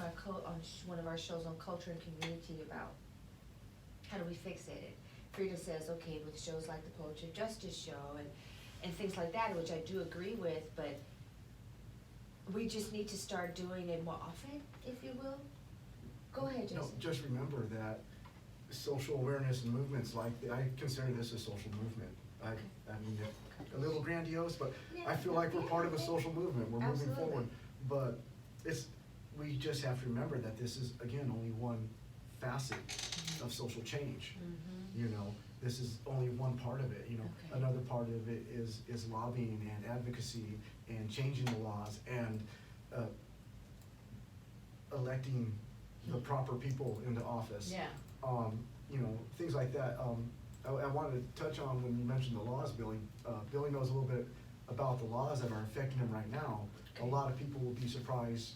on one of our shows on culture and community about how do we fix it. Frida says, okay, with shows like the Poetry Justice Show and things like that, which I do agree with, but we just need to start doing it more often, if you will. Go ahead, No, Jason. just remember that social awareness and movements like, I consider this a social movement. I mean, a little grandiose, but I feel like we're part of a social movement, we're moving Absolutely. forward. But we just have to remember that this is, again, only one facet of social change. Mhm. You know, this is only one part of it, you know. Okay. Another part of it is lobbying and advocacy and changing the laws and, electing the proper people into office. Yeah. You know, things like that. I wanted to touch on when you mentioned the laws, Billy. Billy knows a little bit about the laws that are affecting him right now. A Okay. lot of people will be surprised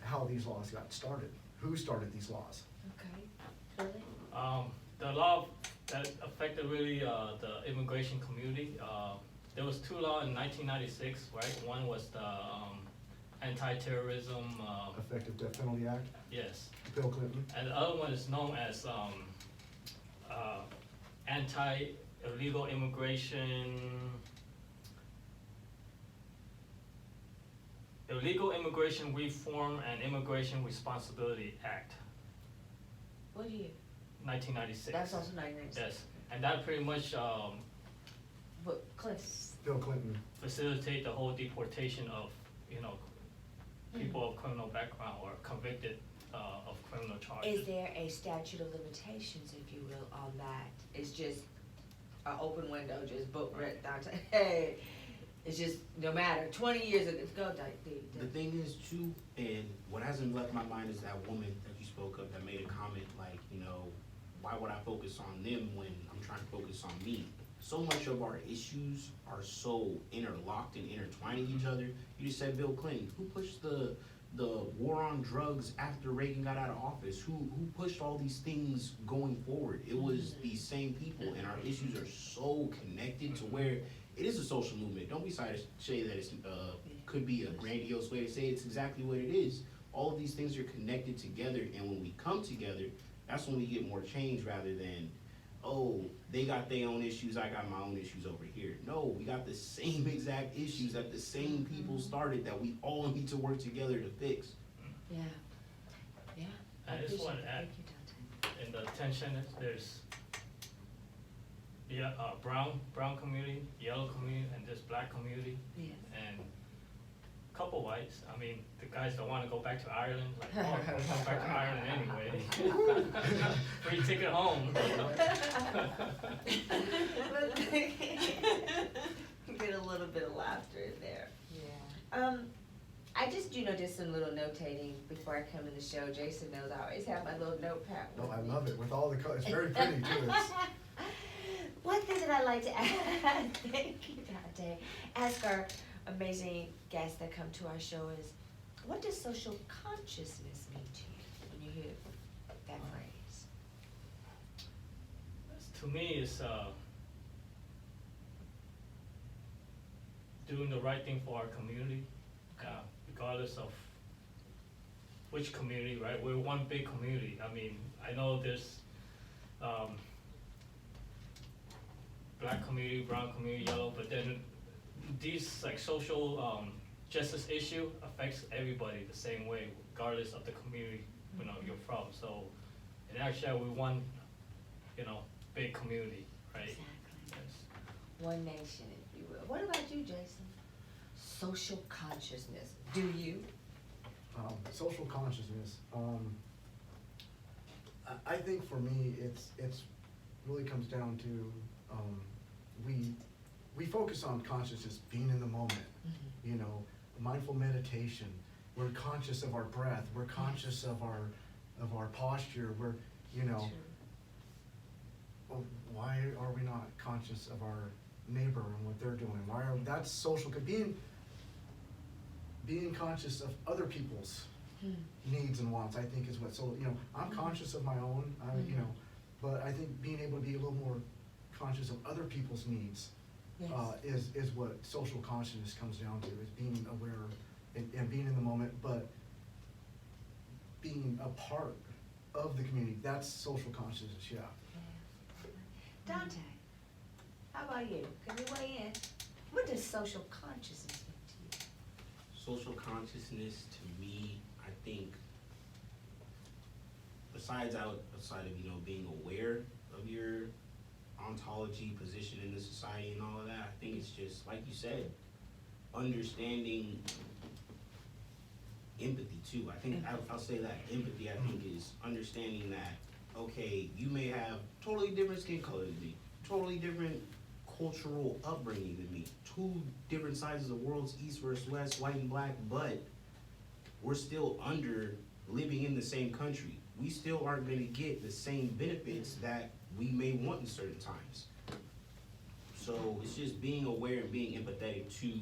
how these laws got started, who started these laws. Okay. Billy? the law that affected really, the immigration community, there was two laws in 1996, right? One was the, anti-terrorism, Effective Death Penalty Act, yes. Bill Clinton. And the other one is known as, anti-illegal Illegal Immigration Reform and Immigration Responsibility Act, What year? 1996. That's also 1996. Yes, and that pretty much, But Cliff, Bill Clinton. facilitate the whole deportation of, you know, people of criminal background or convicted, of criminal charges. is there a statute of limitations, if you will, on that? It's just an open window, just book right down to, hey, it's just, no matter, 20 years ago, go, The thing is too, and what hasn't left my mind is that woman that you spoke of that made a comment like, you know, why would I focus on them when I'm trying to focus on me? So much of our issues are so interlocked and intertwining each other. You just said Bill Clinton. Who pushed the war on drugs after Reagan got out of office? Who pushed all these things going forward? It was these same people, and our issues are so connected to where it is a social movement. Don't be sorry to say that it's could be a grandiose way to say it. It's exactly what it is. All of these things are connected together, and when we come together, that's when we get more change rather than, oh, they got their own issues, I got my own issues over here. No, we got the same exact issues that the same people started that we all need to work together to fix. Yeah, yeah. I just wanna appreciate it. add- Thank you, Dante. In the tension, there's the, brown community, yellow community, and this black community, Yes. and a couple whites. I mean, the guys that wanna go back to Ireland, like, oh, I'm going back to Ireland anyway. Free ticket home. Get a little bit of laughter in there. Yeah. I just, just some little notating before I come in the show. Jason knows I always have my little notepad with No, I me. love it with all the colors. It's very pretty too. It's, One thing that I like to add, thank you, Dante, ask our amazing guests that come to our show is, what does social consciousness mean to you when you hear that phrase? To me, it's, doing the right thing for our community, regardless of which community, right? We're one big community. I mean, I know there's, black community, brown community, yellow, but then these like social justice issue affects everybody the same way, regardless of the community, you're from. So in actual, we want, big community, right? Exactly. Yes. One nation, if you will. What about you, Jason? Social consciousness. Do you? Social consciousness, I think for me, it's really comes down to, we focus on consciousness, being in the moment, mindful meditation. We're conscious of our breath, we're conscious of our posture, we're, why are we not conscious of our neighbor and what they're doing? That's social, being conscious of other people's needs and wants, I think is what, I'm conscious of my own, but I think being able to be a little more conscious of other people's needs Yes. is what social consciousness comes down to, is being aware and being in the moment, but being a part of the community. That's social consciousness, yeah. Dante, how about you? Can you weigh in? What does social consciousness mean to you? Social consciousness to me, I think, besides of being aware of your ontology, position in the society and all of that, I think it's just, like you said, understanding empathy too. I think I'll say that empathy, I think, is understanding that, okay, you may have totally different skin color than me, totally different cultural upbringing than me, two different sides of the worlds, east versus west, white and black, but we're still living in the same country. We still aren't gonna get the same benefits that we may want in certain times. So it's just being aware and being empathetic to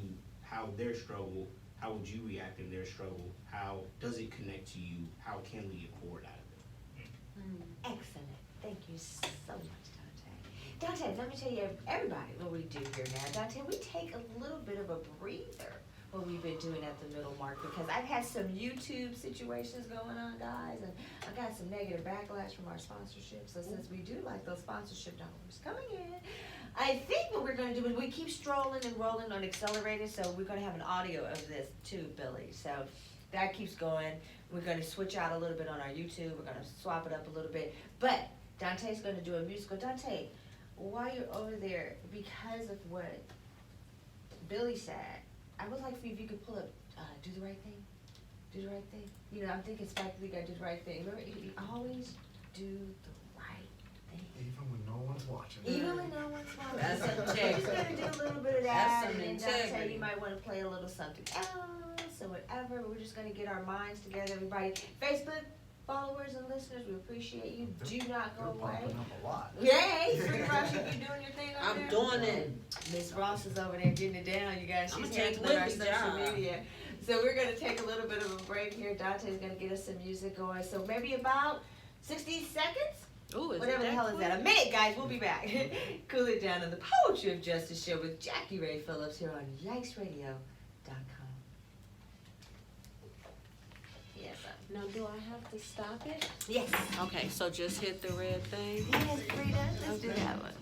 how their struggle, how would you react in their struggle, how does it connect to you, how can we get forward out of it? Excellent. Thank you so much, Dante. Dante, let me tell you, everybody, what we do here now. Dante, we take a little bit of a breather, what we've been doing at the Middle Mark, because I've had some YouTube situations going on, guys, and I got some negative backlash from our sponsorship. So since we do like those sponsorship dollars coming in, I think what we're gonna do is we keep strolling and rolling on Accelerated, so we're gonna have an audio of this too, Billy. So that keeps going. We're gonna switch out a little bit on our YouTube. We're gonna swap it up a little bit. But Dante's gonna do a musical. Dante, while you're over there, because of what Billy said, I would like for you, if you could pull up, Do the Right Thing. Do the Right Thing. I'm thinking Spike Lee got Do the Right Thing. Remember, you always do the right thing. Even when no one's watching. Even when no one's watching. That's So we're integrity. just gonna do a little bit of That's that, some and then Dante, integrity. you might wanna play a little something else, or whatever. We're just gonna get our minds together, everybody. Facebook followers and listeners, we appreciate you. Do not They're go away. popping up a lot. Yay, Free Rush, you doing your thing over there? I'm doing it. Miss Ross is over there getting it down, you guys. I'ma She's take handling our Lily's social job. media. So we're gonna take a little bit of a break here. Dante's gonna get us some music going. So maybe about 60 seconds? Ooh, is it Whatever the hell is quick? that? A minute, guys. We'll be back. Cool it down on the Poetry of Justice show with Jackie Ray Phillips here on YikesRadio.com. Yes, Now, do I have to stop it? yes. Okay, so just hit the red thing. Yes, Frida. Let's do that one.